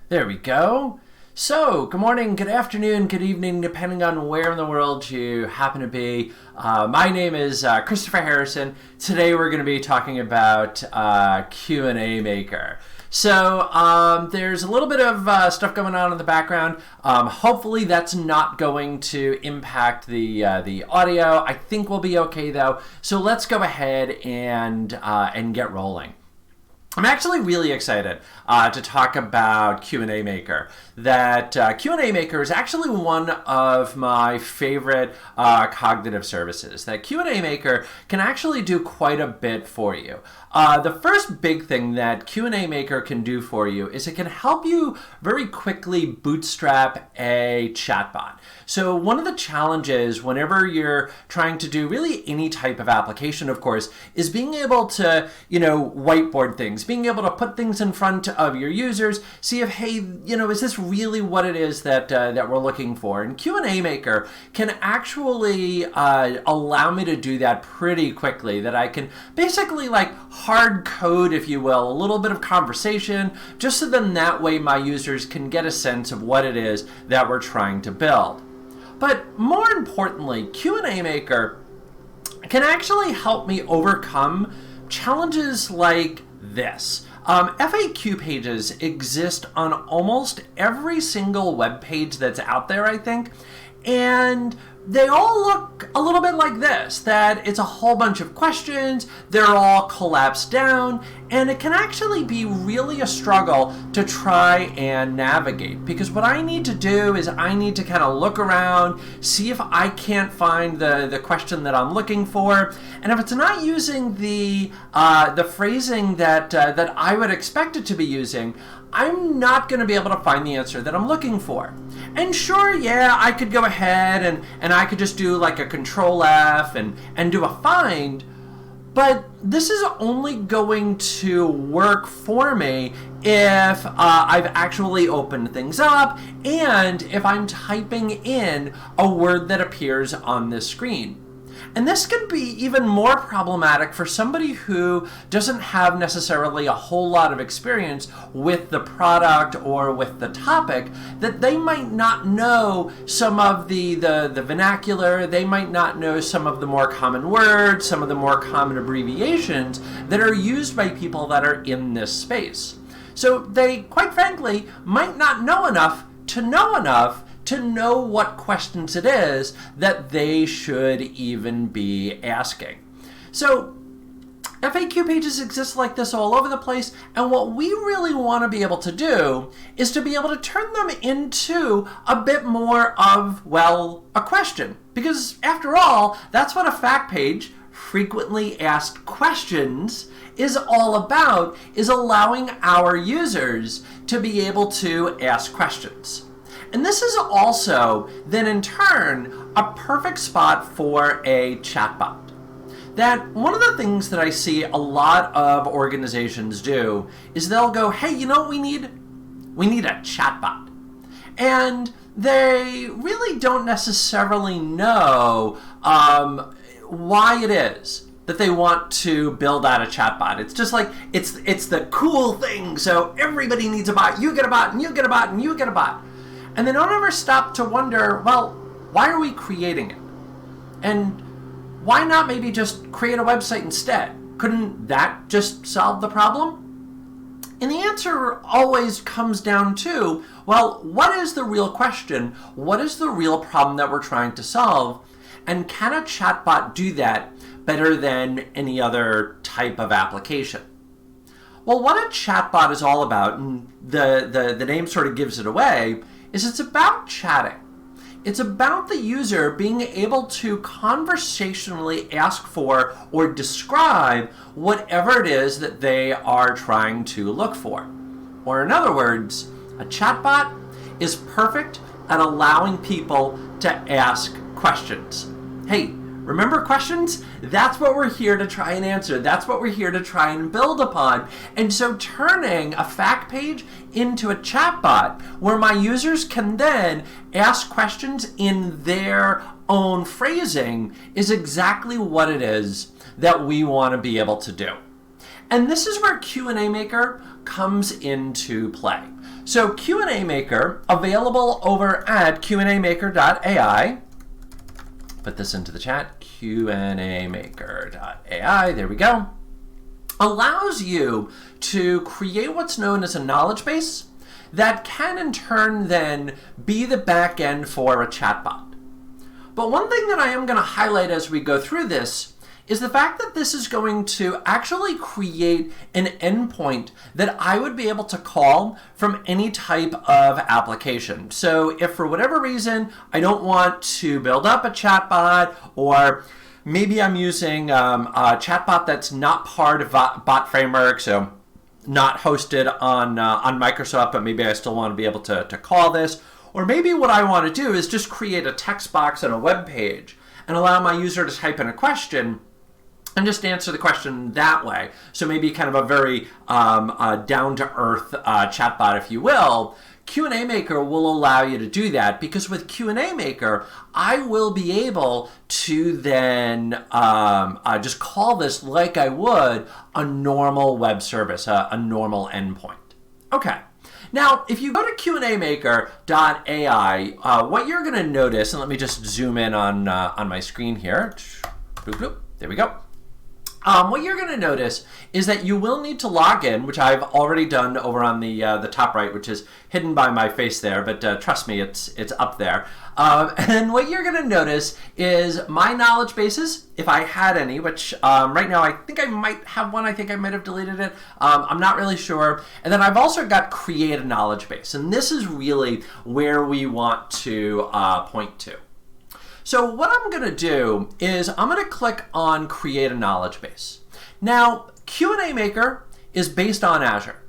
There we go. So, good morning, good afternoon, good evening, depending on where in the world you happen to be. My name is Christopher Harrison. Today we're going to be talking about QnA Maker. So there's a little bit of stuff going on in the background. Hopefully that's not going to impact the audio. I think we'll be okay though. So let's go ahead and get rolling. I'm actually really excited to talk about QnA Maker. That QnA Maker is actually one of my favorite cognitive services. That QnA Maker can actually do quite a bit for you. The first big thing that QnA Maker can do for you is it can help you very quickly bootstrap a chatbot. So one of the challenges whenever you're trying to do really any type of application, of course, is being able to, whiteboard things, being able to put things in front of your users, see if, hey, is this really what it is that we're looking for? And QnA Maker can actually allow me to do that pretty quickly, that I can basically hard code, if you will, a little bit of conversation, just so then that way my users can get a sense of what it is that we're trying to build. But more importantly, QnA Maker can actually help me overcome challenges like this. FAQ pages exist on almost every single web page that's out there, I think, and they all look a little bit like this, that it's a whole bunch of questions, they're all collapsed down, and it can actually be really a struggle to try and navigate. Because what I need to do is I need to kind of look around, see if I can't find the question that I'm looking for, and if it's not using the phrasing that I would expect it to be using, I'm not going to be able to find the answer that I'm looking for. And sure, yeah, I could go ahead and I could just do like a Control F and do a find, but this is only going to work for me if I've actually opened things up and if I'm typing in a word that appears on this screen. And this can be even more problematic for somebody who doesn't have necessarily a whole lot of experience with the product or with the topic, that they might not know some of the vernacular, they might not know some of the more common words, some of the more common abbreviations that are used by people that are in this space. So they, quite frankly, might not know enough to know what questions it is that they should even be asking. So FAQ pages exist like this all over the place, and what we really want to be able to do is to be able to turn them into a bit more of, a question. Because after all, that's what a fact page, frequently asked questions, is all about, is allowing our users to be able to ask questions. And this is also, then in turn, a perfect spot for a chatbot. That one of the things that I see a lot of organizations do is they'll go, hey, you know what we need? We need a chatbot. And they really don't necessarily know why it is that they want to build out a chatbot. It's just like, it's the cool thing, so everybody needs a bot. You get a bot, and you get a bot, and you get a bot. And they don't ever stop to wonder, why are we creating it? And why not maybe just create a website instead? Couldn't that just solve the problem? And the answer always comes down to, what is the real question? What is the real problem that we're trying to solve? And can a chatbot do that better than any other type of application? Well, what a chatbot is all about, and the name sort of gives it away, is it's about chatting. It's about the user being able to conversationally ask for or describe whatever it is that they are trying to look for. Or in other words, a chatbot is perfect at allowing people to ask questions. Hey, remember questions? That's what we're here to try and answer. That's what we're here to try and build upon. And so turning a fact page into a chatbot where my users can then ask questions in their own phrasing is exactly what it is that we want to be able to do. And this is where QnA Maker comes into play. So QnA Maker, available over at QnAMaker.ai. Put this into the chat, QnAMaker.ai, there we go. Allows you to create what's known as a knowledge base that can in turn then be the back end for a chatbot. But one thing that I am going to highlight as we go through this is the fact that this is going to actually create an endpoint that I would be able to call from any type of application. So if for whatever reason I don't want to build up a chatbot, or maybe I'm using a chatbot that's not part of bot framework, so not hosted on Microsoft, but maybe I still want to be able to call this. Or maybe what I want to do is just create a text box on a web page and allow my user to type in a question and just answer the question that way. So maybe kind of a very down-to-earth chatbot, if you will. QnA Maker will allow you to do that, because with QnA Maker, I will be able to then just call this like I would a normal web service, a normal endpoint. Okay. Now, if you go to QnAMaker.ai, what you're going to notice, and let me just zoom in on my screen here. Bloop, bloop. There we go. What you're going to notice is that you will need to log in, which I've already done over on the top right, which is hidden by my face there, but trust me, it's up there. And what you're going to notice is my knowledge bases, if I had any, which right now I think I might have one. I think I might have deleted it. I'm not really sure. And then I've also got create a knowledge base, and this is really where we want to point to. So what I'm going to do is I'm going to click on Create a Knowledge Base. Now, QnA Maker is based on Azure.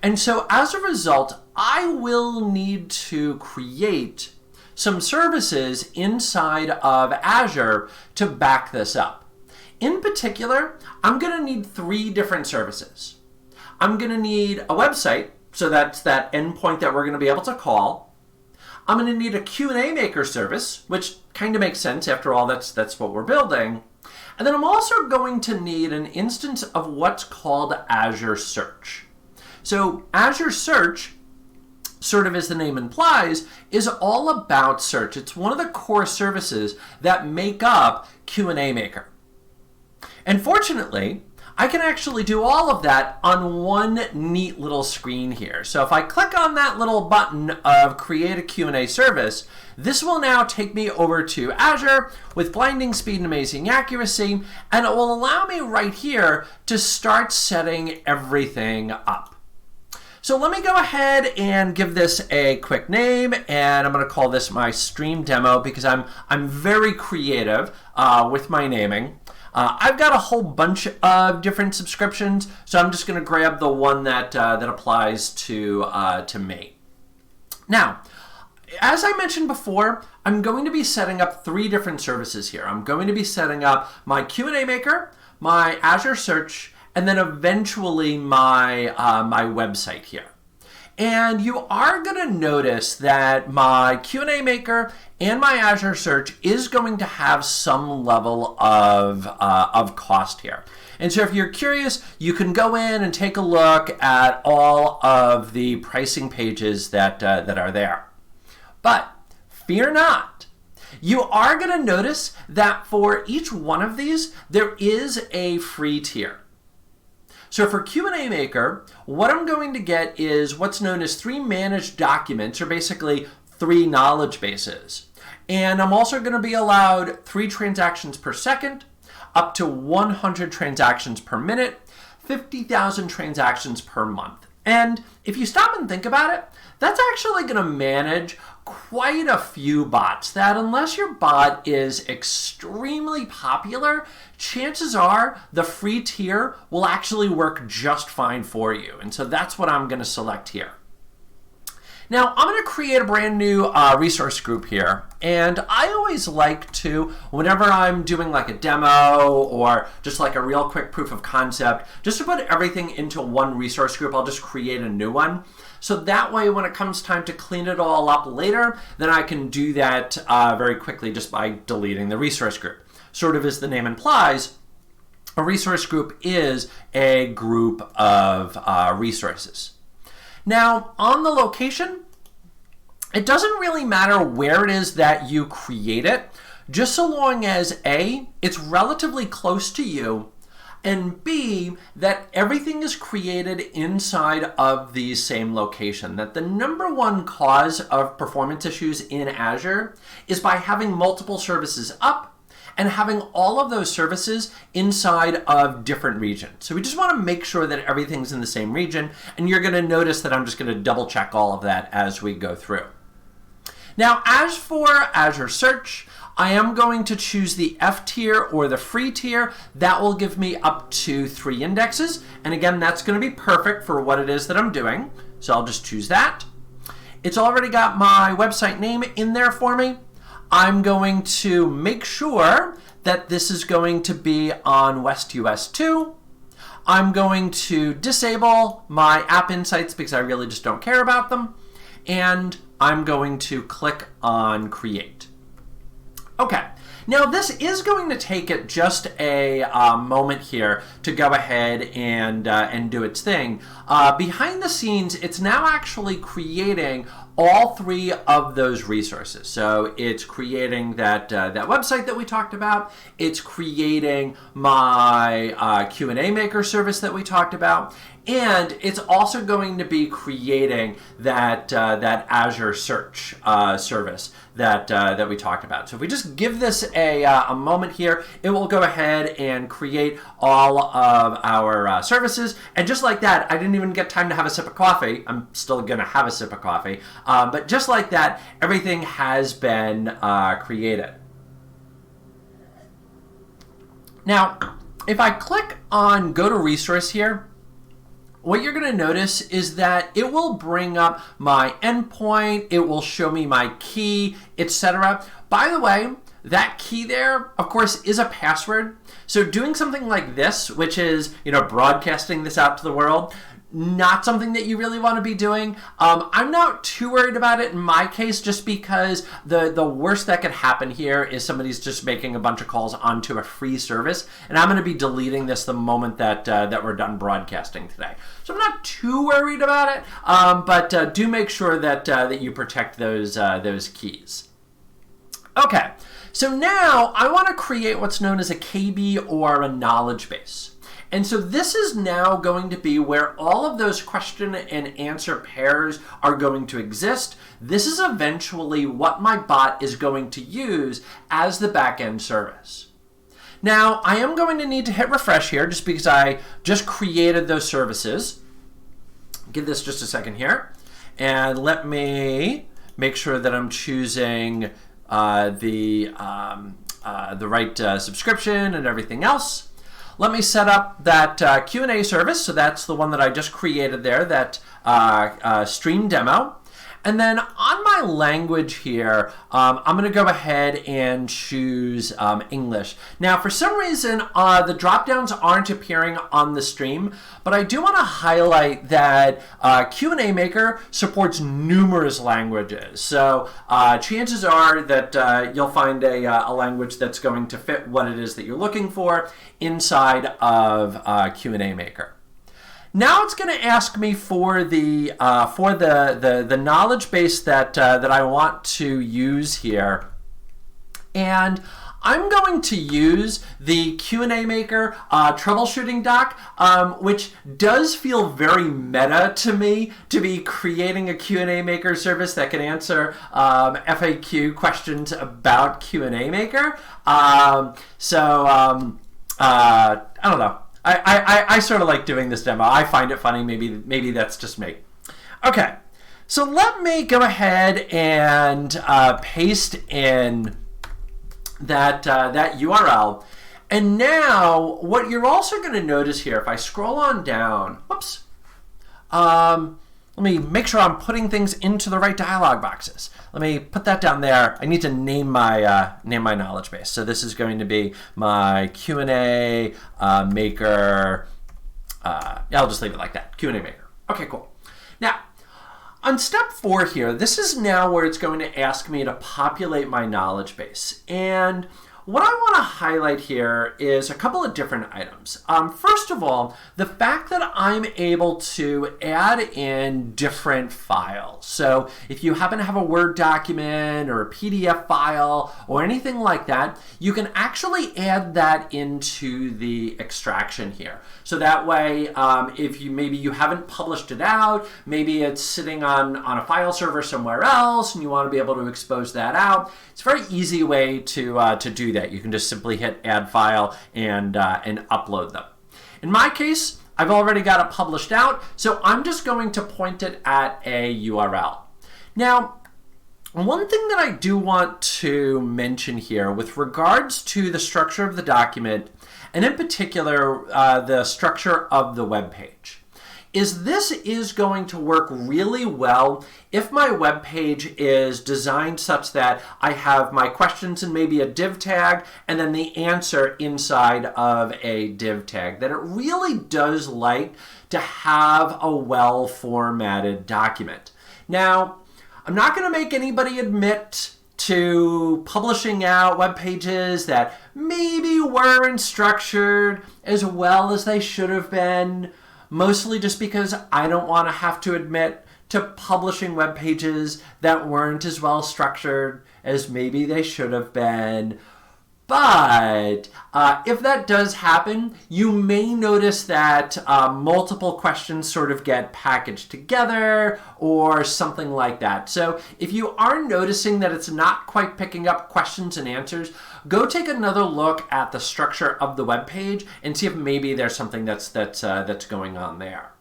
And so as a result, I will need to create some services inside of Azure to back this up. In particular, I'm going to need 3 different services. I'm going to need a website, so that's that endpoint that we're going to be able to call. I'm going to need a QnA Maker service, which kind of makes sense. After all, that's what we're building. And then I'm also going to need an instance of what's called Azure Search. So Azure Search, sort of as the name implies, is all about search. It's one of the core services that make up QnA Maker. And fortunately, I can actually do all of that on one neat little screen here. So if I click on that little button of Create a QnA Service, this will now take me over to Azure with blinding speed and amazing accuracy, and it will allow me right here to start setting everything up. So let me go ahead and give this a quick name, and I'm going to call this my stream demo because I'm very creative with my naming. I've got a whole bunch of different subscriptions, so I'm just going to grab the one that applies to me. Now, as I mentioned before, I'm going to be setting up 3 different services here. I'm going to be setting up my QnA Maker, my Azure Search, and then eventually my website here. And you are going to notice that my QnA Maker and my Azure Search is going to have some level of cost here. And so if you're curious, you can go in and take a look at all of the pricing pages that are there. But fear not. You are going to notice that for each one of these, there is a free tier. So for QnA Maker, what I'm going to get is what's known as 3 managed documents, or basically 3 knowledge bases. And I'm also going to be allowed 3 transactions per second, up to 100 transactions per minute, 50,000 transactions per month. And if you stop and think about it, that's actually going to manage quite a few bots that, unless your bot is extremely popular, chances are the free tier will actually work just fine for you. And so that's what I'm going to select here. Now, I'm going to create a brand new resource group here. And I always like to, whenever I'm doing like a demo or just like a real quick proof of concept, just to put everything into one resource group, I'll just create a new one. So that way, when it comes time to clean it all up later, then I can do that very quickly just by deleting the resource group. Sort of as the name implies, a resource group is a group of resources. Now, on the location, it doesn't really matter where it is that you create it, just so long as A, it's relatively close to you, and B, that everything is created inside of the same location. That the number one cause of performance issues in Azure is by having multiple services up and having all of those services inside of different regions. So we just want to make sure that everything's in the same region, and you're going to notice that I'm just going to double check all of that as we go through. Now, as for Azure Search, I am going to choose the F tier or the free tier. That will give me up to 3 indexes. And again, that's going to be perfect for what it is that I'm doing. So I'll just choose that. It's already got my website name in there for me. I'm going to make sure that this is going to be on WestUS 2. I'm going to disable my app insights because I really just don't care about them. And I'm going to click on Create. Okay, now this is going to take it just a moment here to go ahead and do its thing. Behind the scenes, it's now actually creating all 3 of those resources. So it's creating that website that we talked about. It's creating my QnA Maker service that we talked about. And it's also going to be creating that Azure Search service that we talked about. So if we just give this a moment here, it will go ahead and create all of our services. And just like that, I didn't even get time to have a sip of coffee. I'm still going to have a sip of coffee. But just like that, everything has been created. Now, if I click on Go to Resource here, what you're going to notice is that it will bring up my endpoint, it will show me my key, etc. By the way, that key there, of course, is a password. So doing something like this, which is, broadcasting this out to the world, not something that you really want to be doing. I'm not too worried about it in my case, just because the worst that could happen here is somebody's just making a bunch of calls onto a free service, and I'm going to be deleting this the moment that we're done broadcasting today. So I'm not too worried about it, but do make sure that you protect those keys. Okay, so now I want to create what's known as a KB or a knowledge base. And so this is now going to be where all of those question and answer pairs are going to exist. This is eventually what my bot is going to use as the backend service. Now, I am going to need to hit refresh here just because I just created those services. Give this just a second here. And let me make sure that I'm choosing the right subscription and everything else. Let me set up that QnA service. So that's the one that I just created there, that stream demo. And then on my language here, I'm going to go ahead and choose English. Now, for some reason, the drop-downs aren't appearing on the stream, but I do want to highlight that QnA Maker supports numerous languages. So chances are that you'll find a language that's going to fit what it is that you're looking for inside of QnA Maker. Now it's going to ask me for the knowledge base that I want to use here, and I'm going to use the QnA Maker troubleshooting doc, which does feel very meta to me to be creating a QnA Maker service that can answer FAQ questions about QnA Maker. I don't know. I sort of like doing this demo. I find it funny. Maybe that's just me. Okay, so let me go ahead and paste in that URL. And now what you're also going to notice here, if I scroll on down, whoops, let me make sure I'm putting things into the right dialog boxes. Let me put that down there. I need to name my knowledge base. So this is going to be my QnA Maker. I'll just leave it like that, QnA Maker. Okay, cool. Now, on step 4 here, this is now where it's going to ask me to populate my knowledge base. And what I want to highlight here is a couple of different items. First of all, the fact that I'm able to add in different files. So if you happen to have a Word document or a PDF file or anything like that, you can actually add that into the extraction here. So that way, if maybe you haven't published it out, maybe it's sitting on a file server somewhere else and you want to be able to expose that out, it's a very easy way to do that. You can just simply hit add file and upload them. In my case, I've already got it published out, so I'm just going to point it at a URL. Now, one thing that I do want to mention here with regards to the structure of the document, and in particular the structure of the web page, is this is going to work really well if my web page is designed such that I have my questions and maybe a div tag and then the answer inside of a div tag, that it really does like to have a well-formatted document. Now, I'm not going to make anybody admit to publishing out web pages that maybe weren't structured as well as they should have been, mostly just because I don't want to have to admit to publishing web pages that weren't as well structured as maybe they should have been. But if that does happen, you may notice that multiple questions sort of get packaged together or something like that. So if you are noticing that it's not quite picking up questions and answers, go take another look at the structure of the web page and see if maybe there's something that's going on there.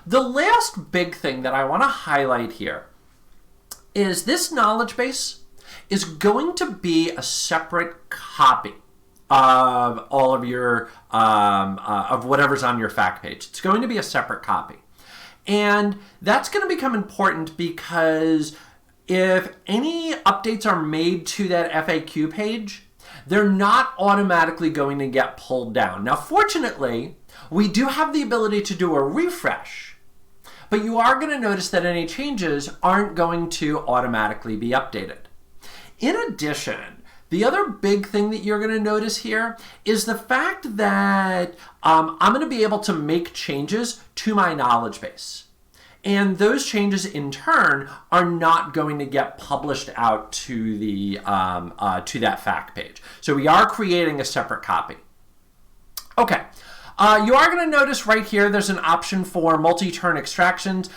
The last big thing that I want to highlight here is this knowledge base is going to be a separate copy of all of your of whatever's on your fact page. It's going to be a separate copy, and that's going to become important because if any updates are made to that FAQ page, they're not automatically going to get pulled down. Now, fortunately, we do have the ability to do a refresh, but you are going to notice that any changes aren't going to automatically be updated. In addition, the other big thing that you're going to notice here is the fact that I'm going to be able to make changes to my knowledge base. And those changes in turn are not going to get published out to the to that fact page. So we are creating a separate copy. Okay. You are going to notice right here there's an option for multi-turn extractions.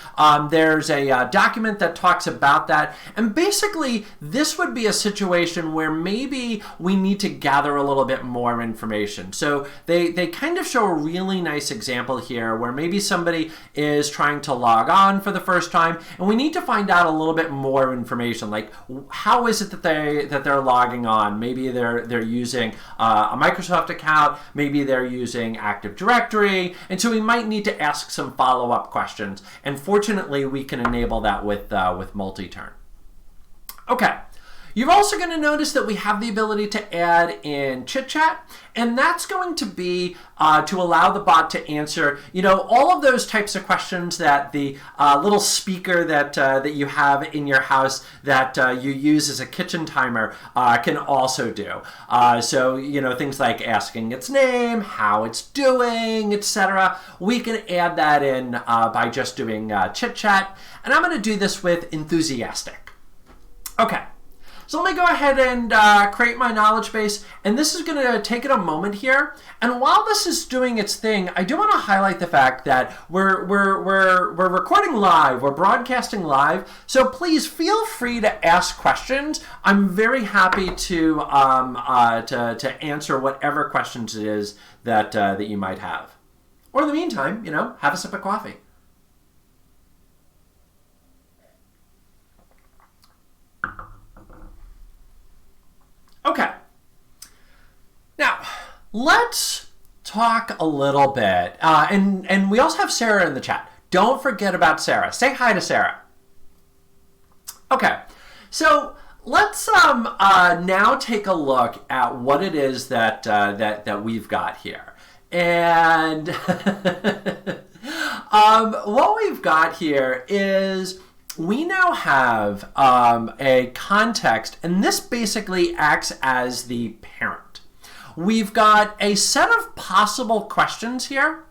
There's a document that talks about that. And basically, this would be a situation where maybe we need to gather a little bit more information. So they kind of show a really nice example here where maybe somebody is trying to log on for the first time, and we need to find out a little bit more information, like how is it that they're logging on? Maybe they're using a Microsoft account, maybe they're using Active Directory, and so we might need to ask some follow-up questions, and fortunately we can enable that with multi-turn. Okay, you're also going to notice that we have the ability to add in Chit Chat, and that's going to be to allow the bot to answer, all of those types of questions that the little speaker that you have in your house that you use as a kitchen timer can also do. So, things like asking its name, how it's doing, etc. We can add that in by just doing Chit Chat, and I'm going to do this with enthusiastic. Okay. So let me go ahead and create my knowledge base, and this is going to take it a moment here. And while this is doing its thing, I do want to highlight the fact that we're recording live, we're broadcasting live. So please feel free to ask questions. I'm very happy to answer whatever questions it is that you might have. Or in the meantime, have a sip of coffee. Okay, now let's talk a little bit, and we also have Sarah in the chat. Don't forget about Sarah. Say hi to Sarah. Okay, so let's now take a look at what it is that we've got here, and what we've got here is we now have a context, and this basically acts as the parent. We've got a set of possible questions here,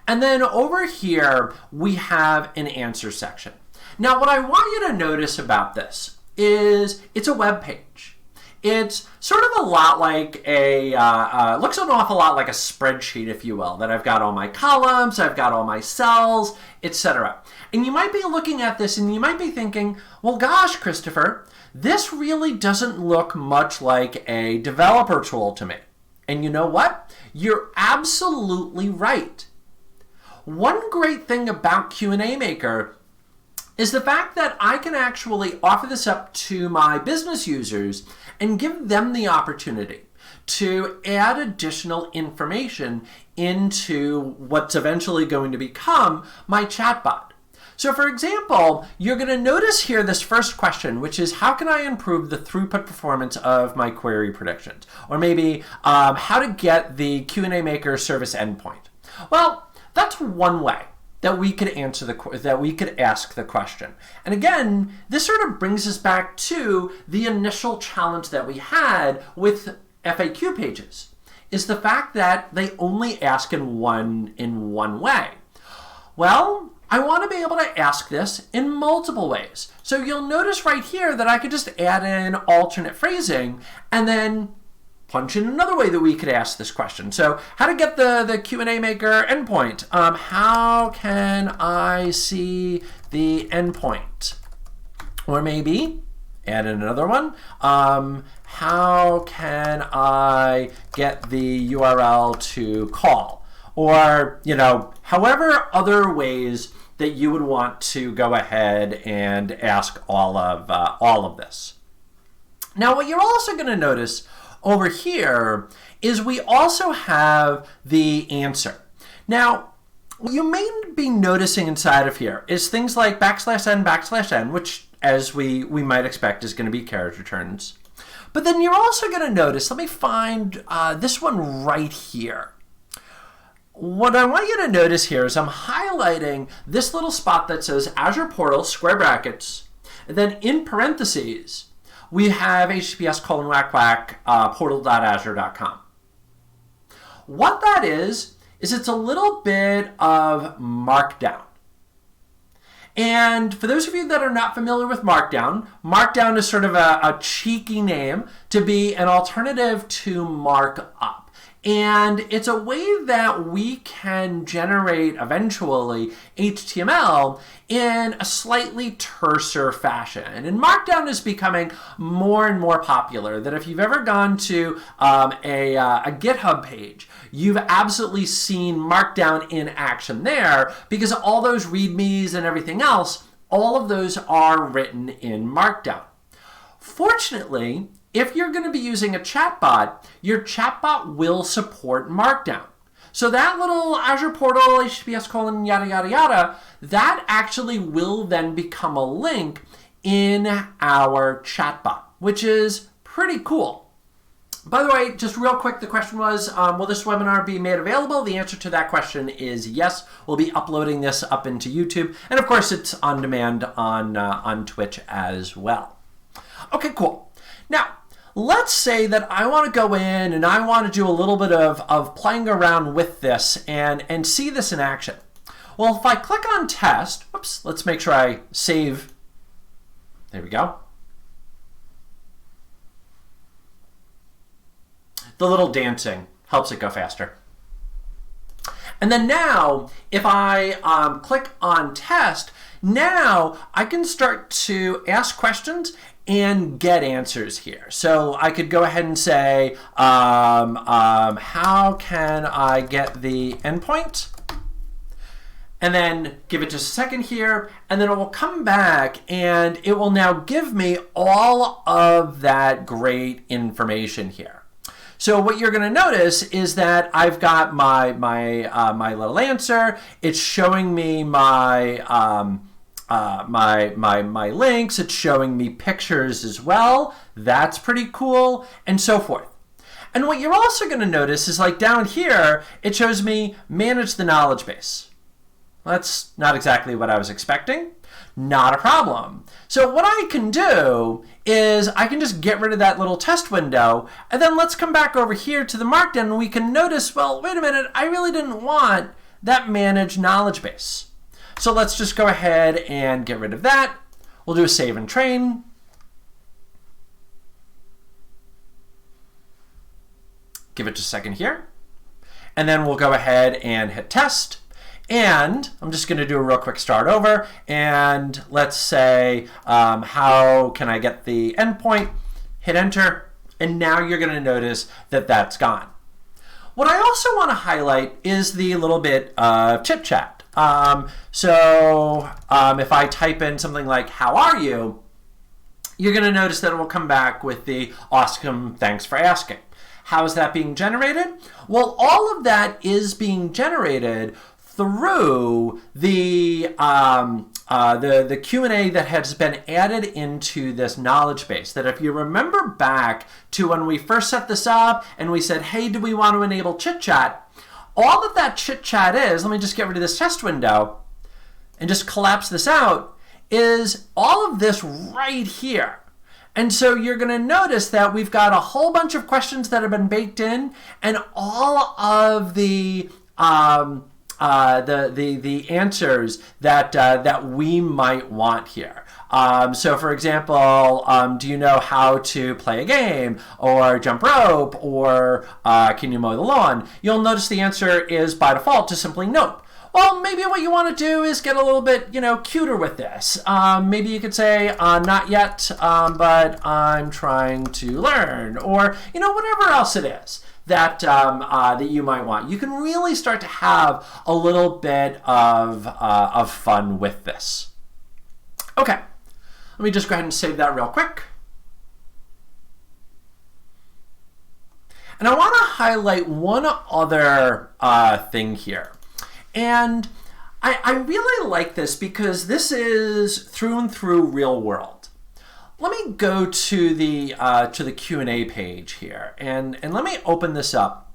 and then over here we have an answer section. Now, what I want you to notice about this is it's a web page. It's sort of a lot like looks an awful lot like a spreadsheet, if you will, that I've got all my columns, I've got all my cells, etc. And you might be looking at this and you might be thinking, well, gosh, Christopher, this really doesn't look much like a developer tool to me. And you know what? You're absolutely right. One great thing about QnA Maker is the fact that I can actually offer this up to my business users and give them the opportunity to add additional information into what's eventually going to become my chatbot. So for example, you're going to notice here this first question, which is how can I improve the throughput performance of my query predictions? Or maybe how to get the QnA Maker service endpoint. Well, that's one way that we could ask the question. And again, this sort of brings us back to the initial challenge that we had with FAQ pages, is the fact that they only ask in one way. Well, I want to be able to ask this in multiple ways. So you'll notice right here that I could just add in alternate phrasing and then punch in another way that we could ask this question. So how to get the QnA Maker endpoint? How can I see the endpoint? Or maybe add in another one. How can I get the URL to call? Or, however other ways that you would want to go ahead and ask all of this. Now, what you're also going to notice over here is we also have the answer. Now, what you may be noticing inside of here is things like \n, which as we might expect is going to be carriage returns. But then you're also going to notice, let me find this one right here. What I want you to notice here is I'm highlighting this little spot that says Azure Portal, square brackets, and then in parentheses, we have https://portal.azure.com. What that is it's a little bit of Markdown. And for those of you that are not familiar with Markdown, Markdown is sort of a cheeky name to be an alternative to markup. And it's a way that we can generate eventually HTML in a slightly terser fashion. And Markdown is becoming more and more popular, that if you've ever gone to a GitHub page, you've absolutely seen Markdown in action there, because all those readmes and everything else, all of those are written in Markdown. Fortunately, if you're going to be using a chatbot, your chatbot will support Markdown. So that little Azure Portal, https:// yada, yada, yada, that actually will then become a link in our chatbot, which is pretty cool. By the way, just real quick, the question was, will this webinar be made available? The answer to that question is yes. We'll be uploading this up into YouTube. And of course, it's on demand on Twitch as well. Okay, cool. Now, let's say that I want to go in and I want to do a little bit of playing around with this and see this in action. Well, if I click on test, whoops, let's make sure I save. There we go. The little dancing helps it go faster. And then now, if I click on test, now I can start to ask questions and get answers here. So I could go ahead and say, how can I get the endpoint? And then give it just a second here, and then it will come back and it will now give me all of that great information here. So what you're going to notice is that I've got my little answer. It's showing me my links. It's showing me pictures as well. That's pretty cool, and so forth. And what you're also going to notice is, like down here, it shows me manage the knowledge base. Well, that's not exactly what I was expecting. Not a problem. So what I can do is I can just get rid of that little test window, and then let's come back over here to the Markdown, and we can notice, well, wait a minute, I really didn't want that managed knowledge base. So let's just go ahead and get rid of that. We'll do a save and train. Give it just a second here. And then we'll go ahead and hit test. And I'm just going to do a real quick start over. And let's say, how can I get the endpoint? Hit enter. And now you're going to notice that that's gone. What I also want to highlight is the little bit of Chit Chat. If I type in something like, how are you? You're going to notice that it will come back with the awesome thanks for asking. How is that being generated? Well, all of that is being generated through the Q&A that has been added into this knowledge base. That if you remember back to when we first set this up and we said, hey, do we want to enable Chit Chat? All that Chit Chat is, let me just get rid of this test window and just collapse this out, is all of this right here. And so you're going to notice that we've got a whole bunch of questions that have been baked in, and all of the answers that we might want here. So for example, do you know how to play a game, or jump rope, or can you mow the lawn? You'll notice the answer is by default to simply nope. Well, maybe what you want to do is get a little bit, cuter with this. Maybe you could say, not yet, but I'm trying to learn, or, whatever else it is that you might want. You can really start to have a little bit of fun with this. Okay, let me just go ahead and save that real quick. And I want to highlight one other thing here. And I really like this because this is through and through real world. Let me go to the Q&A page here, and let me open this up.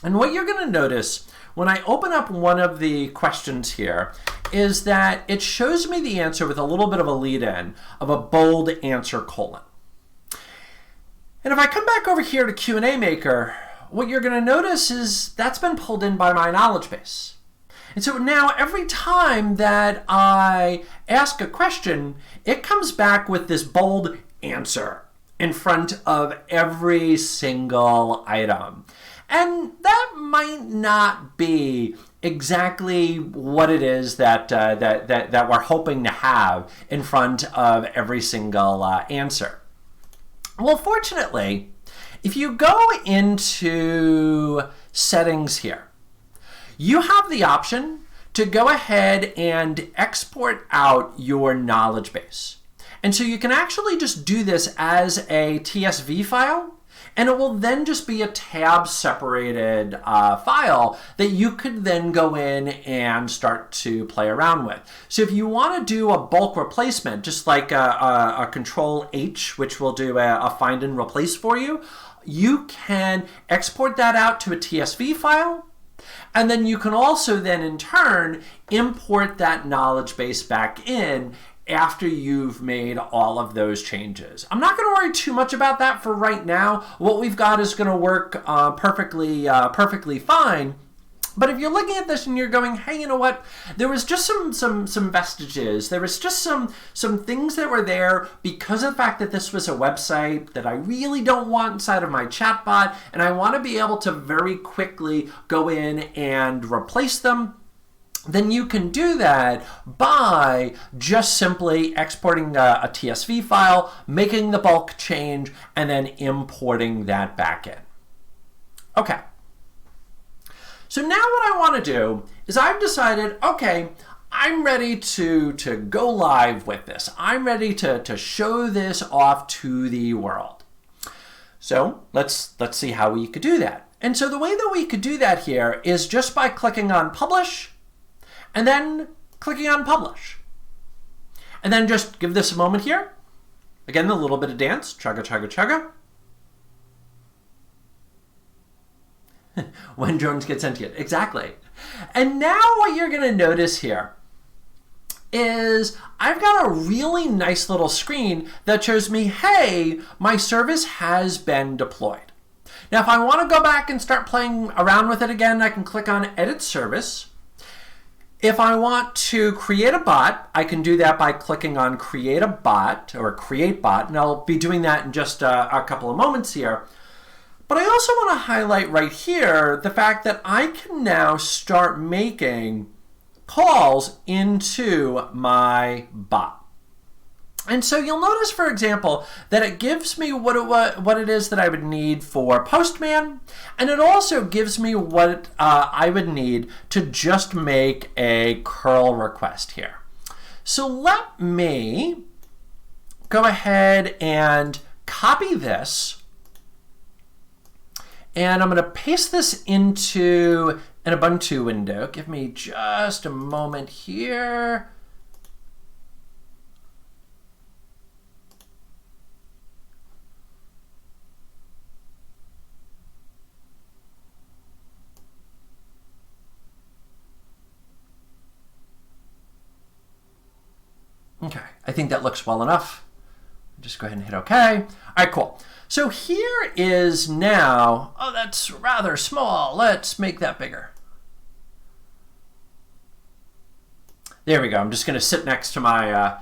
And what you're going to notice when I open up one of the questions here is that it shows me the answer with a little bit of a lead-in of a bold answer colon. And if I come back over here to QnA Maker, what you're going to notice is that's been pulled in by my knowledge base. And so now every time that I ask a question, it comes back with this bold answer in front of every single item. And that might not be exactly what it is that we're hoping to have in front of every single answer. Well, fortunately, if you go into settings here, you have the option to go ahead and export out your knowledge base. And so you can actually just do this as a TSV file, and it will then just be a tab separated file that you could then go in and start to play around with. So if you want to do a bulk replacement, just like a Control H, which will do a find and replace for you, you can export that out to a TSV file. And then you can also then in turn import that knowledge base back in after you've made all of those changes. I'm not going to worry too much about that for right now. What we've got is going to work perfectly fine. But if you're looking at this and you're going, hey, you know what? There was just some vestiges. There was just some things that were there because of the fact that this was a website that I really don't want inside of my chatbot, and I want to be able to very quickly go in and replace them. Then you can do that by just simply exporting a TSV file, making the bulk change, and then importing that back in. Okay. So now what I want to do is I've decided, okay, I'm ready to go live with this. I'm ready to show this off to the world. So let's see how we could do that. And so the way that we could do that here is just by clicking on Publish and then clicking on Publish. And then just give this a moment here. Again, a little bit of dance, chugga, chugga, chugga. When drones get sentient, exactly. And now what you're going to notice here is I've got a really nice little screen that shows me, hey, my service has been deployed. Now, if I want to go back and start playing around with it again, I can click on Edit Service. If I want to create a bot, I can do that by clicking on Create a Bot or Create Bot, and I'll be doing that in just a couple of moments here. But I also want to highlight right here the fact that I can now start making calls into my bot. And so you'll notice, for example, that it gives me what it is that I would need for Postman, and it also gives me what I would need to just make a curl request here. So let me go ahead and copy this, and I'm going to paste this into an Ubuntu window. Give me just a moment here. Okay, I think that looks well enough. Just go ahead and hit OK. All right, cool. So here is now, oh, that's rather small. Let's make that bigger. There we go. I'm just going to sit next to my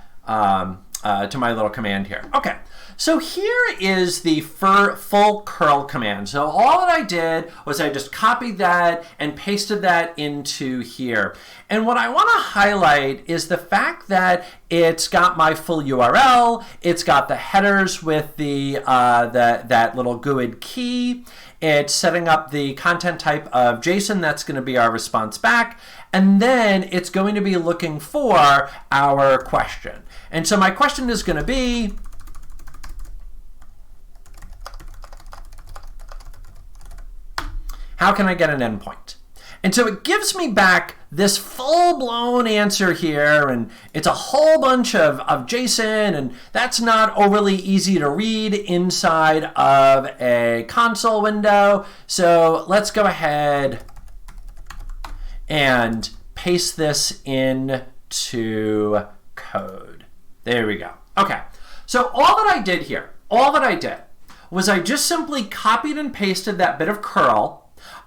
little command here. Okay, so here is the full curl command. So all that I did was I just copied that and pasted that into here. And what I want to highlight is the fact that it's got my full URL. It's got the headers with that little GUID key. It's setting up the content type of JSON. That's going to be our response back. And then it's going to be looking for our question. And so my question is going to be, how can I get an endpoint? And so it gives me back this full-blown answer here, and it's a whole bunch of JSON, and that's not overly easy to read inside of a console window. So let's go ahead and paste this into code. There we go. Okay, so all that I did here, was I just simply copied and pasted that bit of curl.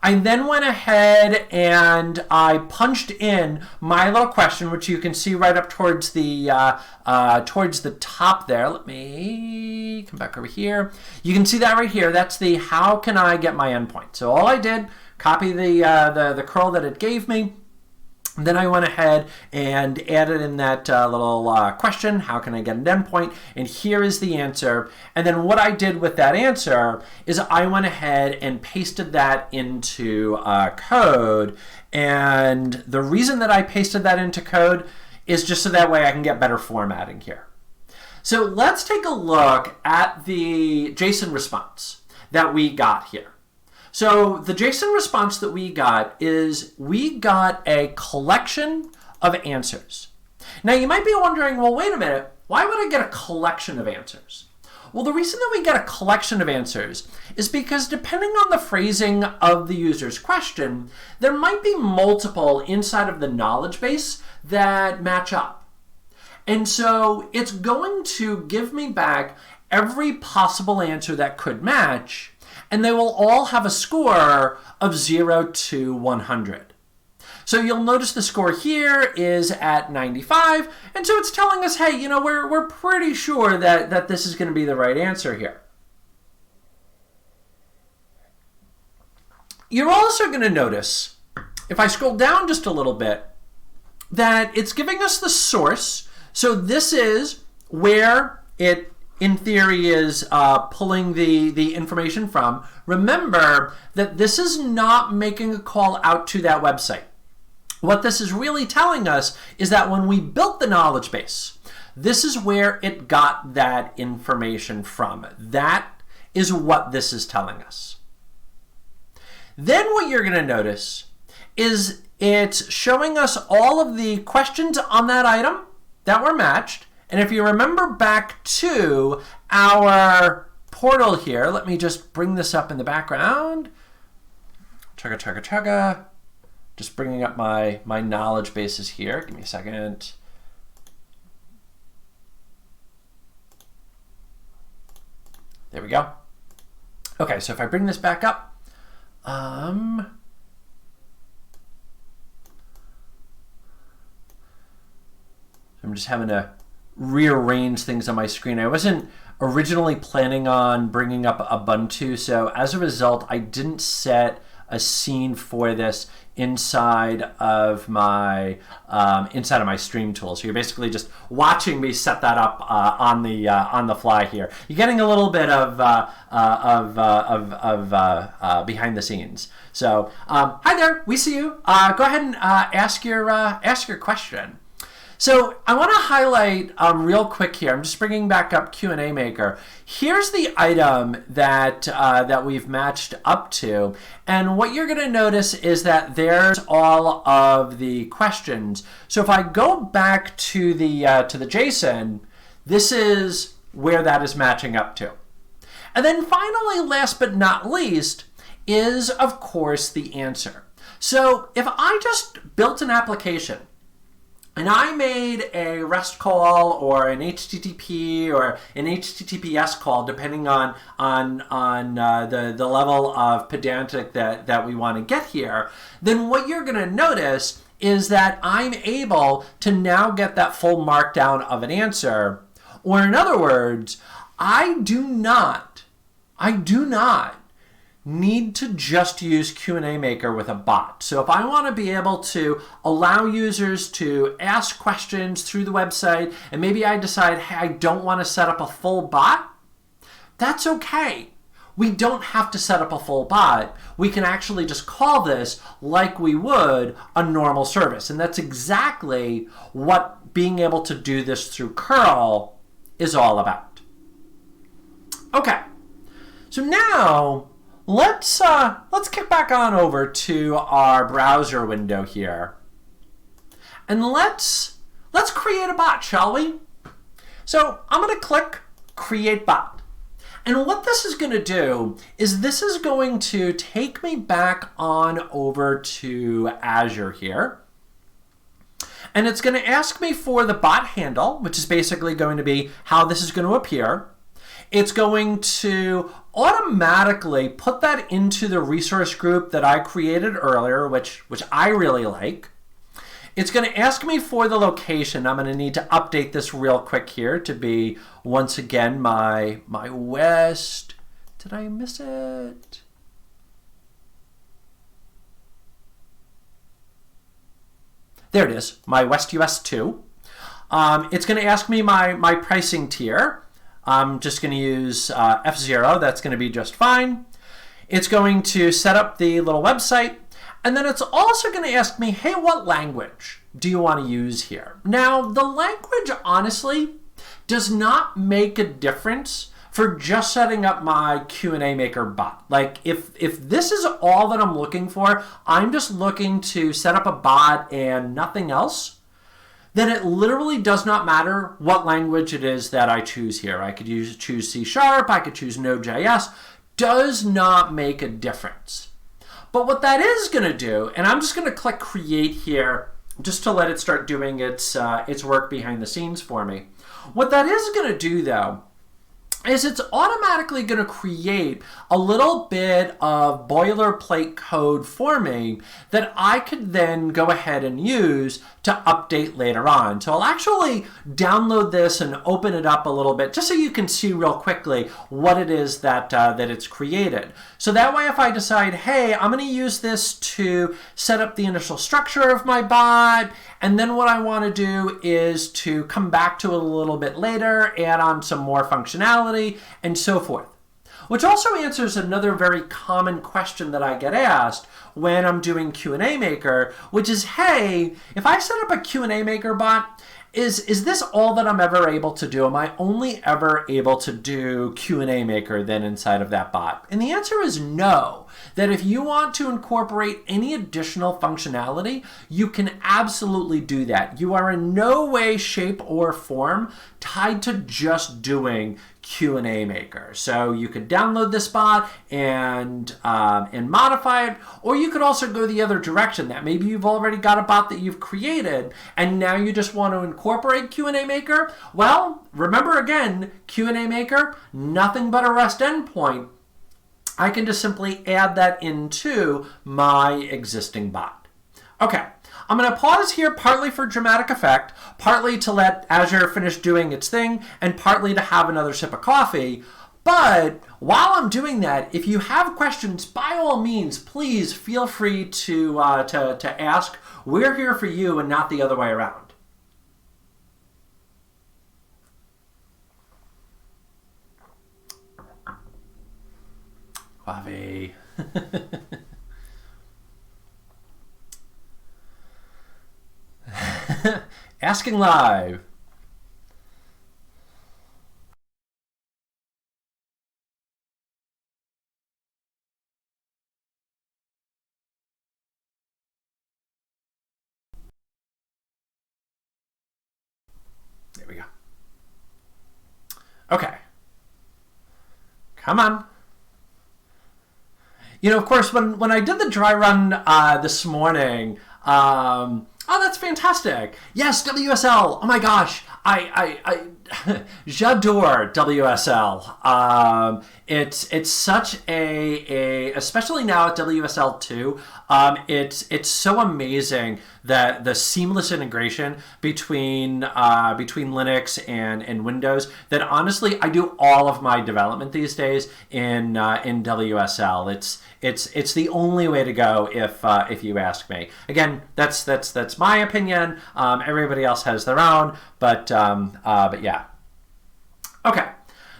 I then went ahead and I punched in my little question, which you can see right up towards the top there. Let me come back over here. You can see that right here. That's the how can I get my endpoint. So all I did, copy the curl that it gave me. Then I went ahead and added in that little question, how can I get an endpoint? And here is the answer. And then what I did with that answer is I went ahead and pasted that into code. And the reason that I pasted that into code is just so that way I can get better formatting here. So let's take a look at the JSON response that we got here. So the JSON response that we got is we got a collection of answers. Now you might be wondering, well, wait a minute, why would I get a collection of answers? Well, the reason that we get a collection of answers is because depending on the phrasing of the user's question, there might be multiple inside of the knowledge base that match up. And so it's going to give me back every possible answer that could match, and they will all have a score of 0 to 100. So you'll notice the score here is at 95, and so it's telling us, hey, you know, we're pretty sure that this is going to be the right answer here. You're also going to notice, if I scroll down just a little bit, that it's giving us the source. So this is where it in theory is pulling the information from. Remember that this is not making a call out to that website. What this is really telling us is that when we built the knowledge base, this is where it got that information from. That is what this is telling us. Then what you're going to notice is it's showing us all of the questions on that item that were matched. And if you remember back to our portal here, let me just bring this up in the background. Chugga, chugga, chugga. Just bringing up my knowledge bases here. Give me a second. There we go. Okay, so if I bring this back up, I'm just having to rearrange things on my screen. I wasn't originally planning on bringing up Ubuntu, so as a result, I didn't set a scene for this inside of my stream tool. So you're basically just watching me set that up on the fly here. You're getting a little bit of behind the scenes. So hi there, we see you. Go ahead and ask your question. So I want to highlight real quick here. I'm just bringing back up QnA Maker. Here's the item that we've matched up to, and what you're going to notice is that there's all of the questions. So if I go back to the JSON, this is where that is matching up to. And then finally, last but not least, is of course the answer. So if I just built an application and I made a REST call or an HTTP or an HTTPS call, depending on the level of pedantic that we want to get here, then what you're going to notice is that I'm able to now get that full markdown of an answer. Or in other words, I do not need to just use QnA Maker with a bot. So if I want to be able to allow users to ask questions through the website, and maybe I decide, hey, I don't want to set up a full bot, that's okay. We don't have to set up a full bot. We can actually just call this like we would a normal service. And that's exactly what being able to do this through curl is all about. Okay, so now let's kick back on over to our browser window here, and let's create a bot, shall we? So I'm going to click Create Bot, and what this is going to do is this is going to take me back on over to Azure here, and it's going to ask me for the bot handle, which is basically going to be how this is going to appear. It's going to automatically put that into the resource group that I created earlier, which I really like. It's going to ask me for the location. I'm going to need to update this real quick here to be, once again, my West. Did I miss it? There it is, my West US 2. It's going to ask me my pricing tier. I'm just going to use F0. That's going to be just fine. It's going to set up the little website. And then it's also going to ask me, hey, what language do you want to use here? Now, the language, honestly, does not make a difference for just setting up my QnA Maker bot. Like, if this is all that I'm looking for, I'm just looking to set up a bot and nothing else, then it literally does not matter what language it is that I choose here. I could choose C#, I could choose Node.js. Does not make a difference. But what that is going to do, and I'm just going to click Create here just to let it start doing its work behind the scenes for me. What that is going to do, though, is it's automatically going to create a little bit of boilerplate code for me that I could then go ahead and use to update later on. So I'll actually download this and open it up a little bit just so you can see real quickly what it is that it's created. So that way if I decide, hey, I'm going to use this to set up the initial structure of my bot, and then what I want to do is to come back to it a little bit later, add on some more functionality, and so forth. Which also answers another very common question that I get asked when I'm doing QnA Maker, which is, hey, if I set up a QnA Maker bot, is this all that I'm ever able to do? Am I only ever able to do QnA Maker then inside of that bot? And the answer is no. That if you want to incorporate any additional functionality, you can absolutely do that. You are in no way, shape, or form tied to just doing QnA Maker. So you could download this bot and modify it, or you could also go the other direction, that maybe you've already got a bot that you've created and now you just want to incorporate QnA Maker. Well, remember again, QnA Maker, nothing but a REST endpoint. I can just simply add that into my existing bot. Okay, I'm going to pause here partly for dramatic effect, partly to let Azure finish doing its thing, and partly to have another sip of coffee. But while I'm doing that, if you have questions, by all means, please feel free to ask. We're here for you and not the other way around. Coffee. Asking live. There we go. Okay. Come on. You know, of course, when I did the dry run this morning, oh, that's fantastic. Yes, WSL. Oh my gosh. I j'adore WSL. It's such especially now at WSL 2, it's so amazing that the seamless integration between Linux and Windows, that honestly I do all of my development these days in WSL. It's the only way to go if you ask me. Again, that's my opinion. Everybody else has their own, but yeah. Okay,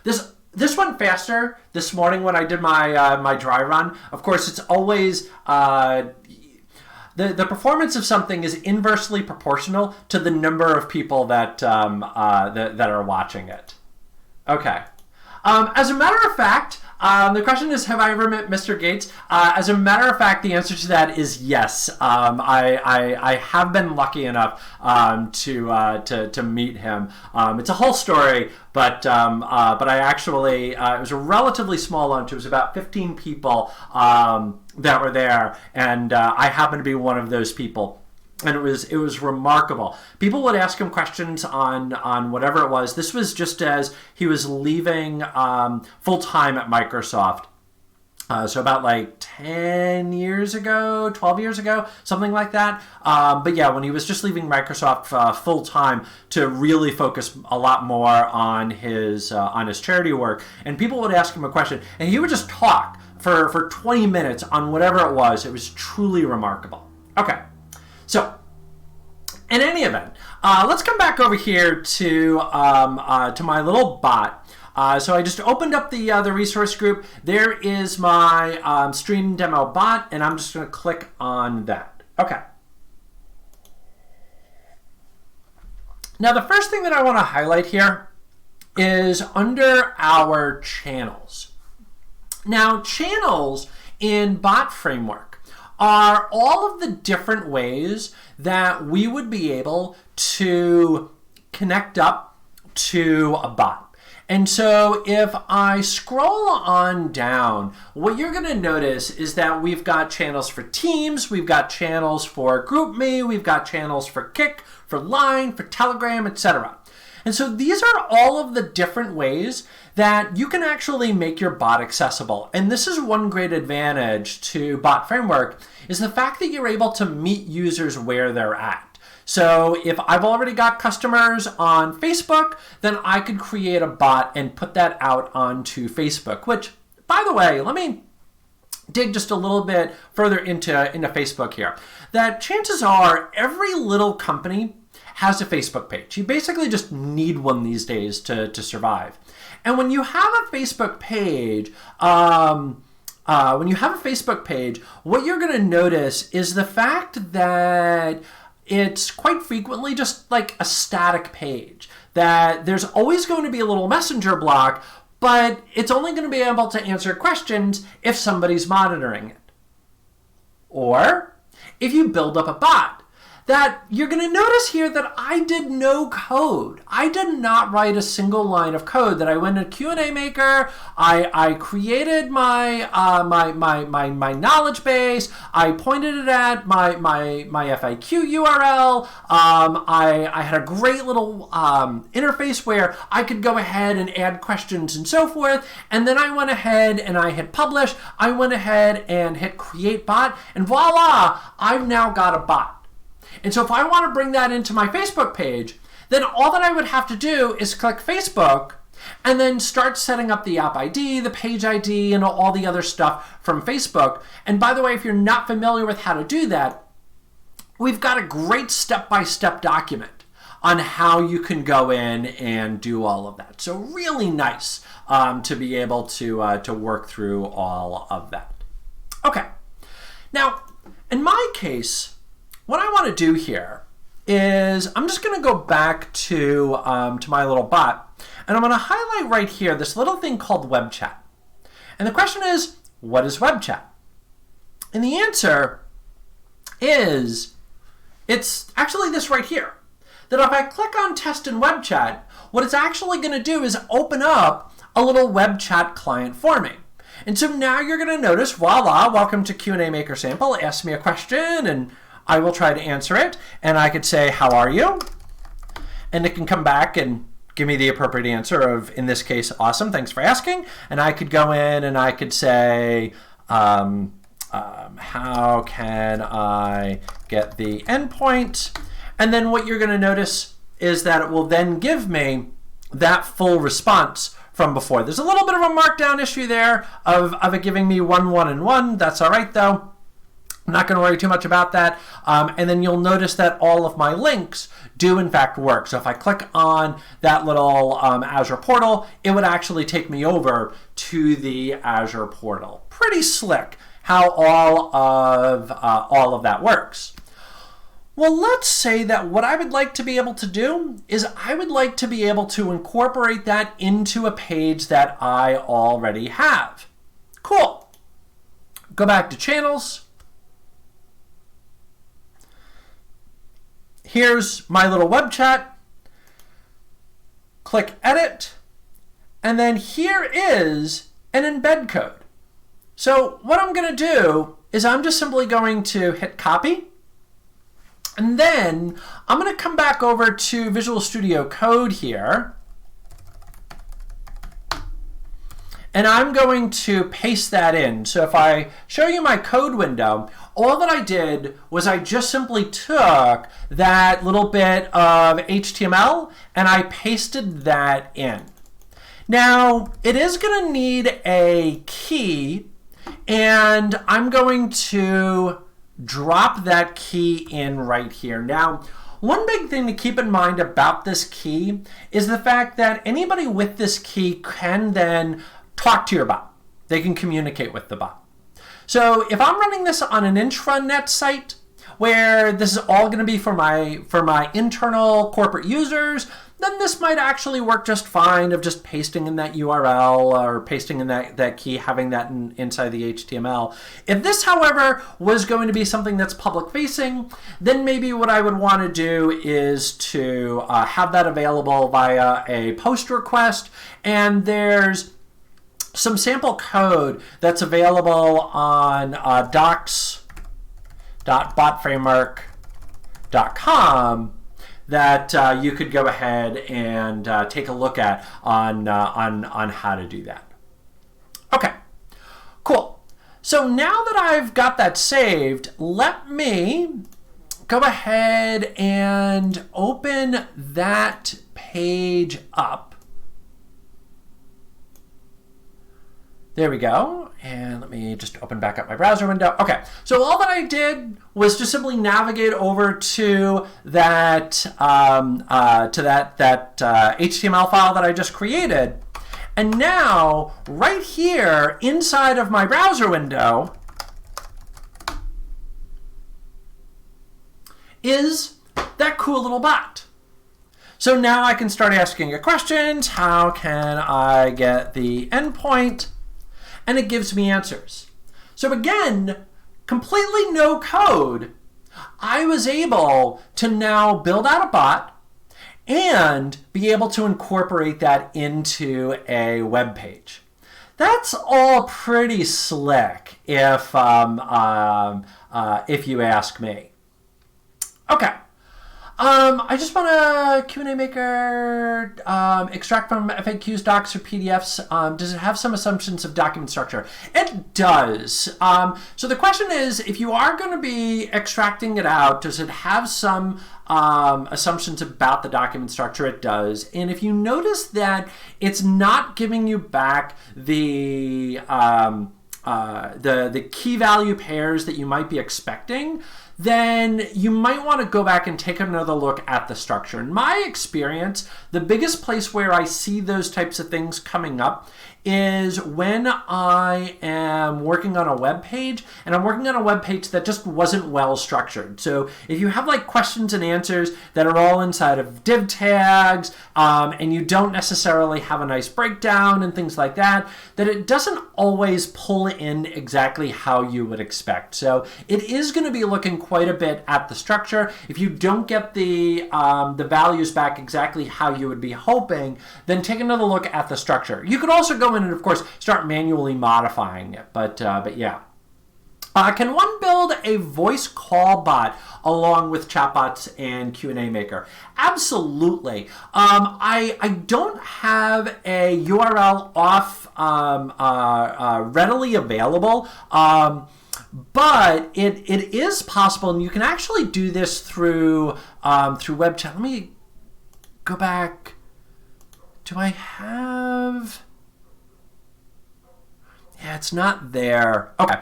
this went faster this morning when I did my dry run. Of course, it's always the performance of something is inversely proportional to the number of people that are watching it. Okay. As a matter of fact, the question is, have I ever met Mr. Gates? As a matter of fact, the answer to that is yes. I have been lucky enough to meet him. It's a whole story, but I actually it was a relatively small lunch. It was about 15 people that were there, and I happened to be one of those people. And it was remarkable. People would ask him questions on whatever it was. This was just as he was leaving full-time at Microsoft. So about like 10 years ago, 12 years ago, something like that. But yeah, when he was just leaving Microsoft full-time to really focus a lot more on his charity work. And people would ask him a question, and he would just talk for 20 minutes on whatever it was. It was truly remarkable. Okay. So, in any event, let's come back over here to my little bot. So I just opened up the resource group. There is my stream demo bot, and I'm just going to click on that. Okay. Now, the first thing that I want to highlight here is under our channels. Now, channels in Bot Framework are all of the different ways that we would be able to connect up to a bot. And so if I scroll on down, what you're going to notice is that we've got channels for Teams, we've got channels for GroupMe, we've got channels for Kik, for Line, for Telegram, etc. And so these are all of the different ways that you can actually make your bot accessible. And this is one great advantage to Bot Framework, is the fact that you're able to meet users where they're at. So if I've already got customers on Facebook, then I could create a bot and put that out onto Facebook, which, by the way, let me dig just a little bit further into Facebook here. That chances are every little company has a Facebook page. You basically just need one these days to survive. And when you have a Facebook page, what you're going to notice is the fact that it's quite frequently just like a static page. That there's always going to be a little messenger block, but it's only going to be able to answer questions if somebody's monitoring it. Or if you build up a bot. that you're going to notice here that I did no code. I did not write a single line of code. That I went to QnA Maker, I created my my knowledge base, I pointed it at my FAQ URL, I had a great little interface where I could go ahead and add questions and so forth, and then I went ahead and I hit publish, I went ahead and hit create bot, and voila, I've now got a bot. And so if I want to bring that into my Facebook page, then all that I would have to do is click Facebook and then start setting up the app ID, the page ID, and all the other stuff from Facebook. And by the way, if you're not familiar with how to do that, we've got a great step-by-step document on how you can go in and do all of that. So really nice to be able to work through all of that. Okay, now in my case, what I want to do here is I'm just going to go back to my little bot, and I'm going to highlight right here this little thing called web chat. And the question is, what is web chat? And the answer is, it's actually this right here. That if I click on test in web chat, what it's actually going to do is open up a little web chat client for me. And so now you're going to notice, voila, welcome to QnA Maker sample, ask me a question, and I will try to answer it, and I could say, how are you? And it can come back and give me the appropriate answer of, in this case, awesome, thanks for asking. And I could go in and I could say, how can I get the endpoint? And then what you're going to notice is that it will then give me that full response from before. There's a little bit of a markdown issue there of it giving me 1, 1, and 1. That's all right, though. I'm not going to worry too much about that. And then you'll notice that all of my links do in fact work. So if I click on that little Azure portal, it would actually take me over to the Azure portal. Pretty slick how all of that works. Well, let's say that what I would like to be able to do is I would like to be able to incorporate that into a page that I already have. Cool. Go back to channels. Here's my little web chat. Click edit. And then here is an embed code. So what I'm going to do is I'm just simply going to hit copy. And then I'm going to come back over to Visual Studio Code here. And I'm going to paste that in. So if I show you my code window, all that I did was I just simply took that little bit of HTML and I pasted that in. Now, it is going to need a key, and I'm going to drop that key in right here. Now, one big thing to keep in mind about this key is the fact that anybody with this key can then talk to your bot. They can communicate with the bot. So if I'm running this on an intranet site where this is all going to be for my internal corporate users, then this might actually work just fine of just pasting in that URL or pasting in that key, having that inside the HTML. If this, however, was going to be something that's public facing, then maybe what I would want to do is to have that available via a post request, and there's some sample code that's available on docs.botframework.com that you could go ahead and take a look at on how to do that. Okay, cool. So now that I've got that saved, let me go ahead and open that page up. There we go. And let me just open back up my browser window. Okay, so all that I did was just simply navigate over to that HTML file that I just created. And now, right here inside of my browser window is that cool little bot. So now I can start asking it questions. How can I get the endpoint? And it gives me answers. So again, completely no code. I was able to now build out a bot and be able to incorporate that into a web page. That's all pretty slick, if you ask me. Okay. I just want to QnA Maker extract from FAQs, docs, or PDFs. Does it have some assumptions of document structure? It does. So the question is, if you are going to be extracting it out, does it have some assumptions about the document structure? It does. And if you notice that it's not giving you back the key value pairs that you might be expecting, then you might want to go back and take another look at the structure. In my experience, the biggest place where I see those types of things coming up is when I am working on a web page, and I'm working on a web page that just wasn't well structured. So if you have like questions and answers that are all inside of div tags, and you don't necessarily have a nice breakdown and things like that, that it doesn't always pull in exactly how you would expect. So it is going to be looking quite a bit at the structure. If you don't get the values back exactly how you would be hoping, then take another look at the structure. You could also go in and, of course, start manually modifying it. But yeah. Can one build a voice call bot along with chatbots and QnA Maker? Absolutely. I don't have a URL off readily available, but it is possible, and you can actually do this through web chat. Let me go back. Do I have? Yeah, it's not there. Okay.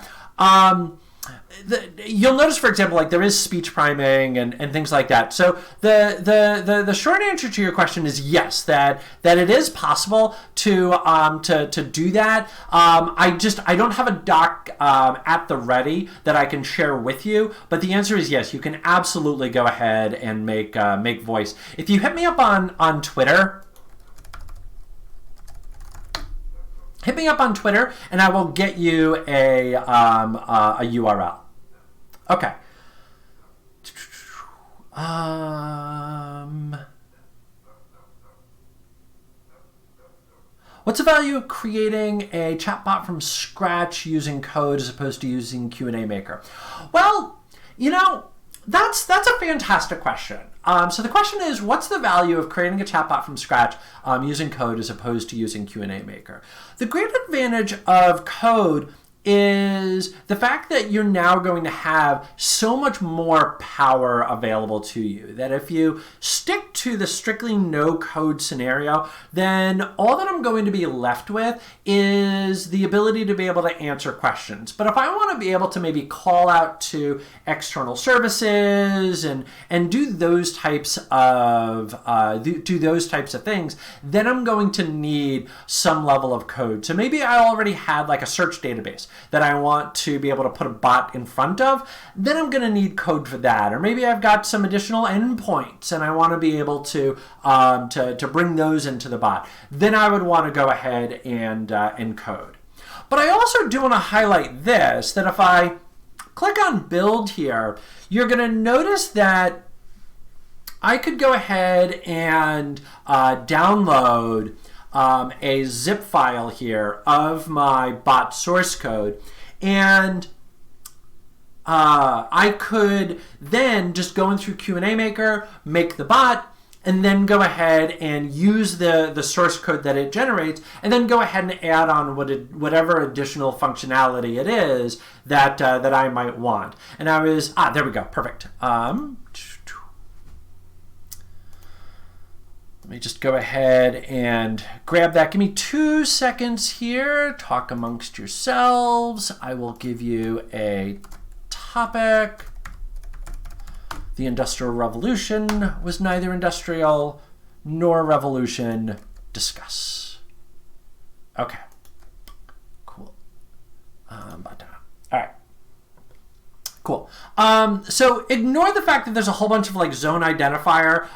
You'll notice, for example, like there is speech priming and things like that. So the short answer to your question is yes, that it is possible to do that. I don't have a doc at the ready that I can share with you, but the answer is yes. You can absolutely go ahead and make voice. If you hit me up on Twitter. Hit me up on Twitter, and I will get you a URL. Okay. What's the value of creating a chatbot from scratch using code as opposed to using QnA Maker? Well, that's a fantastic question. So the question is, what's the value of creating a chatbot from scratch using code as opposed to using QnA Maker? The great advantage of code is the fact that you're now going to have so much more power available to you, that if you stick to the strictly no code scenario, then all that I'm going to be left with is the ability to be able to answer questions. But if I want to be able to maybe call out to external services and do those types of things, then I'm going to need some level of code. So maybe I already had like a search database that I want to be able to put a bot in front of, then I'm going to need code for that. Or maybe I've got some additional endpoints and I want to be able to bring those into the bot. Then I would want to go ahead and code. But I also do want to highlight this, that if I click on build here, you're going to notice that I could go ahead and download a zip file here of my bot source code, and I could then just go in through QnA Maker, make the bot, and then go ahead and use the source code that it generates, and then go ahead and add on whatever additional functionality it is that I might want. And there we go, perfect. Let me just go ahead and grab that. Give me 2 seconds here. Talk amongst yourselves. I will give you a topic. The Industrial Revolution was neither industrial nor revolution. Discuss. Okay. Cool. All right. Cool. So ignore the fact that there's a whole bunch of like zone identifier.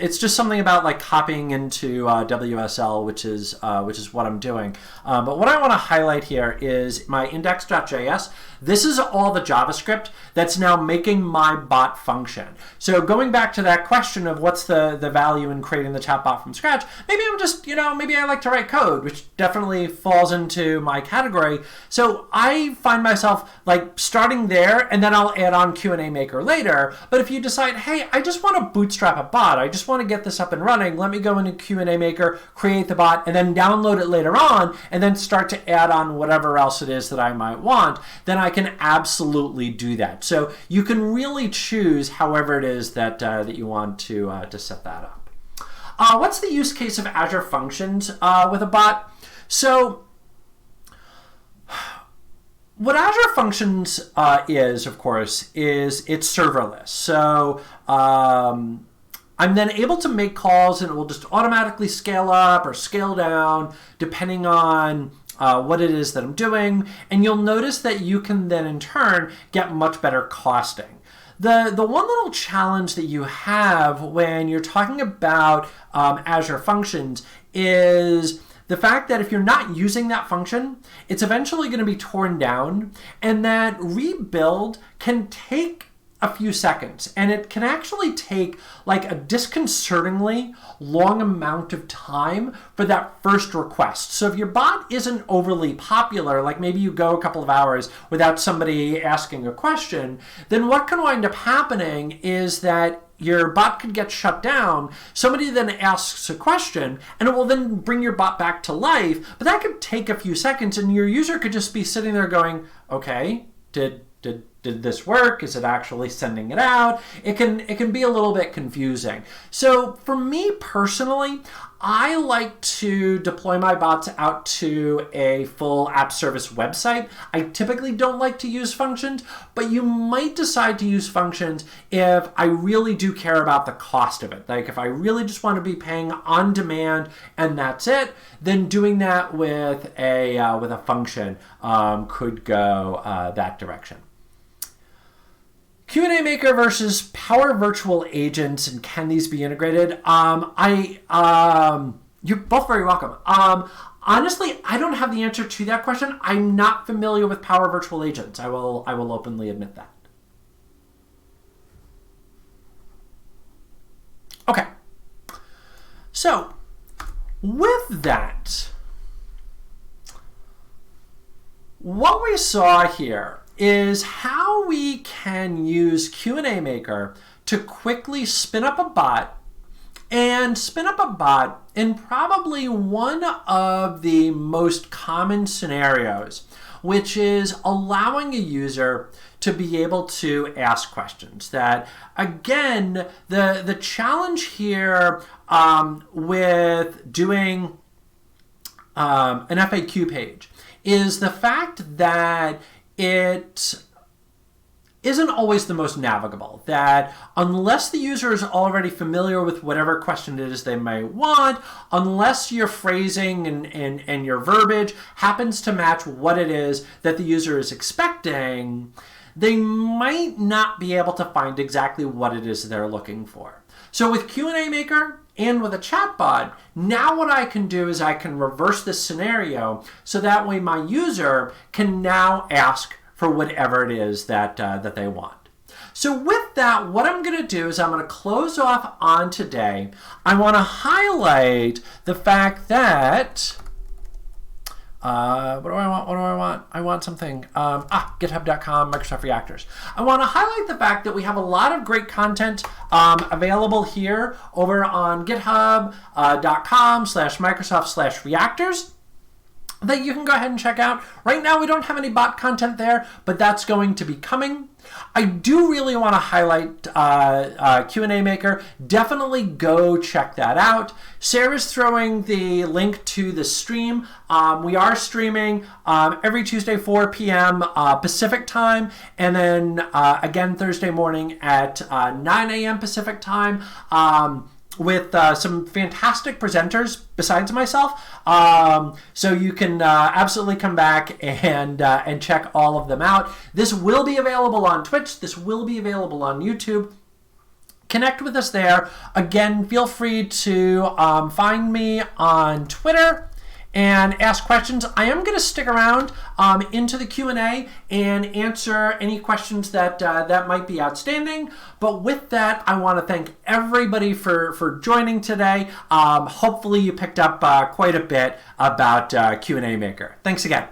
It's just something about like copying into WSL, which is what I'm doing. But what I want to highlight here is my index.js. This is all the JavaScript that's now making my bot function. So going back to that question of what's the value in creating the chatbot from scratch, maybe I'm just, maybe I like to write code, which definitely falls into my category. So I find myself like starting there, and then I'll add on QnA Maker later. But if you decide, hey, I just want to bootstrap a bot, I just want to get this up and running, let me go into QnA Maker, create the bot, and then download it later on, and then start to add on whatever else it is that I might want, then I can absolutely do that. So you can really choose however it is that you want to set that up. What's the use case of Azure Functions with a bot? So what Azure Functions is, of course, is it's serverless. So I'm then able to make calls, and it will just automatically scale up or scale down depending on what it is that I'm doing. And you'll notice that you can then in turn get much better costing. The one little challenge that you have when you're talking about Azure Functions is the fact that if you're not using that function, it's eventually going to be torn down, and that rebuild can take a few seconds, and it can actually take like a disconcertingly long amount of time for that first request. So if your bot isn't overly popular, like maybe you go a couple of hours without somebody asking a question, then what can wind up happening is that your bot could get shut down. Somebody then asks a question, and it will then bring your bot back to life, but that could take a few seconds, and your user could just be sitting there going, okay, did this work? Is it actually sending it out? It can be a little bit confusing. So for me personally, I like to deploy my bots out to a full app service website. I typically don't like to use functions, but you might decide to use functions if I really do care about the cost of it. Like if I really just want to be paying on demand and that's it, then doing that with a function could go that direction. QnA Maker versus Power Virtual Agents, and can these be integrated? You're both very welcome. Honestly, I don't have the answer to that question. I'm not familiar with Power Virtual Agents. I will openly admit that. Okay. So, with that, what we saw here is how we can use QnA Maker to quickly spin up a bot, and spin up a bot in probably one of the most common scenarios, which is allowing a user to be able to ask questions. That, again, the challenge here with doing an FAQ page is the fact that it isn't always the most navigable, that unless the user is already familiar with whatever question it is they may want, unless your phrasing and your verbiage happens to match what it is that the user is expecting, they might not be able to find exactly what it is they're looking for. So with QnA Maker and with a chatbot, now what I can do is I can reverse this scenario so that way my user can now ask for whatever it is that they want. So with that, what I'm going to do is I'm going to close off on today. I want to highlight the fact that what do I want? I want something. GitHub.com, Microsoft Reactors. I want to highlight the fact that we have a lot of great content available here over on github.com/Microsoft/Reactors that you can go ahead and check out. Right now, we don't have any bot content there, but that's going to be coming. I do really want to highlight QnA Maker. Definitely go check that out. Sarah's throwing the link to the stream. We are streaming every Tuesday, 4 p.m. Pacific time, and then again Thursday morning at 9 a.m. Pacific time. with some fantastic presenters besides myself. So you can absolutely come back and check all of them out. This will be available on Twitch. This will be available on YouTube. Connect with us there. Again, feel free to find me on Twitter and ask questions. I am going to stick around into the Q&A and answer any questions that might be outstanding. But with that, I want to thank everybody for joining today. Hopefully you picked up quite a bit about QnA Maker. Thanks again.